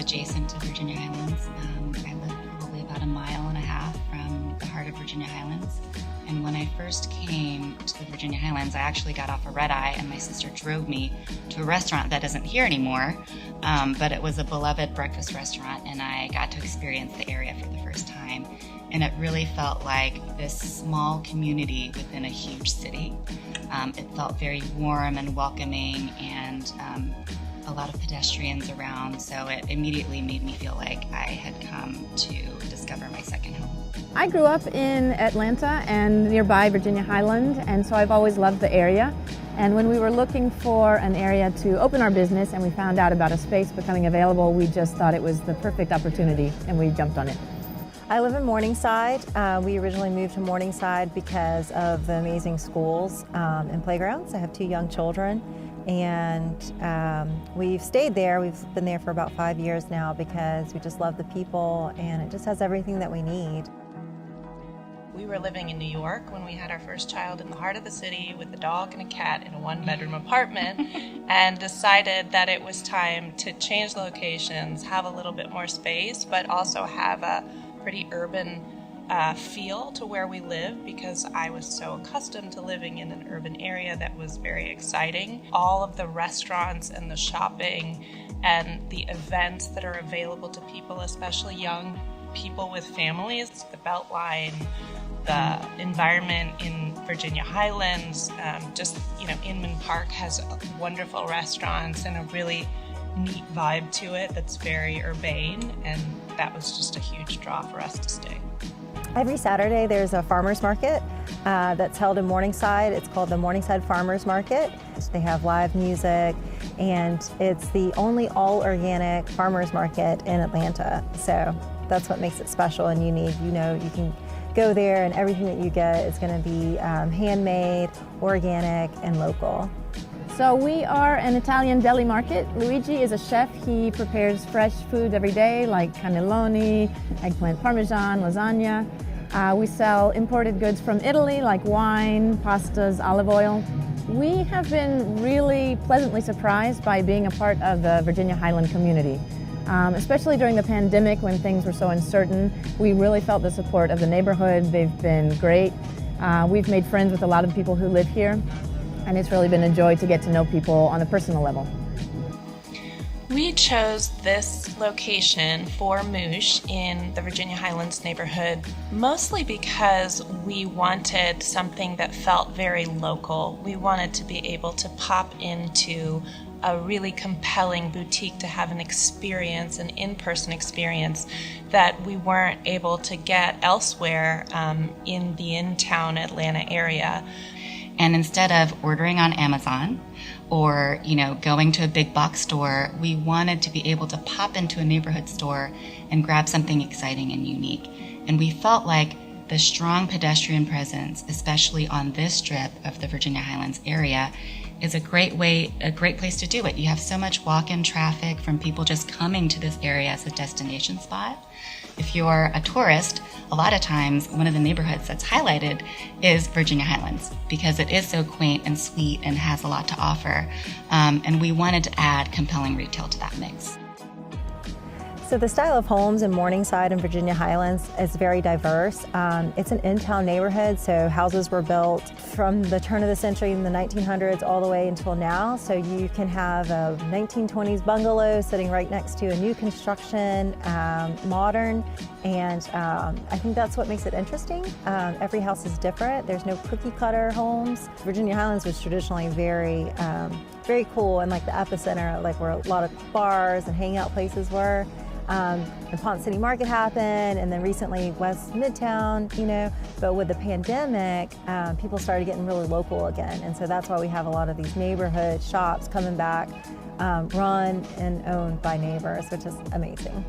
adjacent to Virginia Highlands. I live probably about 1.5 miles from the heart of Virginia Highlands. And when I first came to the Virginia Highlands, I actually got off a red eye and my sister drove me to a restaurant that isn't here anymore, but it was a beloved breakfast restaurant, and I got to experience the area for the first time. And it really felt like this small community within a huge city. It felt very warm and welcoming, and a lot of pedestrians around, so it immediately made me feel like I had come to discover my second home. I grew up in Atlanta and nearby Virginia Highland, and so I've always loved the area. And when we were looking for an area to open our business and we found out about a space becoming available, we just thought it was the perfect opportunity and we jumped on it. I live in Morningside. We originally moved to Morningside because of the amazing schools and playgrounds. I have 2 young children, and we've stayed there. We've been there for about 5 years now because we just love the people, and it just has everything that we need. We were living in New York when we had our first child in the heart of the city with a dog and a cat in a 1-bedroom apartment, and decided that it was time to change locations, have a little bit more space, but also have a pretty urban feel to where we live, because I was so accustomed to living in an urban area that was very exciting. All of the restaurants and the shopping and the events that are available to people, especially young people with families, the Beltline, the environment in Virginia Highlands, Inman Park has wonderful restaurants and a really neat vibe to it that's very urbane, and that was just a huge draw for us to stay. Every Saturday there's a farmer's market that's held in Morningside. It's called the Morningside Farmers Market. They have live music, and it's the only all-organic farmers market in Atlanta. So that's what makes it special and unique. You know, you can go there and everything that you get is going to be handmade, organic, and local. So we are an Italian deli market. Luigi is a chef. He prepares fresh food every day, like cannelloni, eggplant parmesan, lasagna. We sell imported goods from Italy, like wine, pastas, olive oil. We have been really pleasantly surprised by being a part of the Virginia Highland community. Especially during the pandemic when things were so uncertain, we really felt the support of the neighborhood. They've been great. We've made friends with a lot of people who live here, and it's really been a joy to get to know people on a personal level. We chose this location for Moosh in the Virginia Highlands neighborhood mostly because we wanted something that felt very local. We wanted to be able to pop into a really compelling boutique to have an experience, an in-person experience that we weren't able to get elsewhere in the in-town Atlanta area. And instead of ordering on Amazon or, going to a big box store, we wanted to be able to pop into a neighborhood store and grab something exciting and unique. And we felt like the strong pedestrian presence, especially on this strip of the Virginia Highlands area, is a great place to do it. You have so much walk-in traffic from people just coming to this area as a destination spot. If you're a tourist, a lot of times one of the neighborhoods that's highlighted is Virginia Highlands because it is so quaint and sweet and has a lot to offer. And we wanted to add compelling retail to that mix. So the style of homes in Morningside and Virginia Highlands is very diverse. It's an in-town neighborhood, so houses were built from the turn of the century in the 1900s all the way until now. So you can have a 1920s bungalow sitting right next to a new construction, modern, and I think that's what makes it interesting. Every house is different. There's no cookie cutter homes. Virginia Highlands was traditionally very cool and like the epicenter, like where a lot of bars and hangout places were. The Ponce City Market happened, and then recently West Midtown, but with the pandemic, people started getting really local again, and so that's why we have a lot of these neighborhood shops coming back, run and owned by neighbors, which is amazing.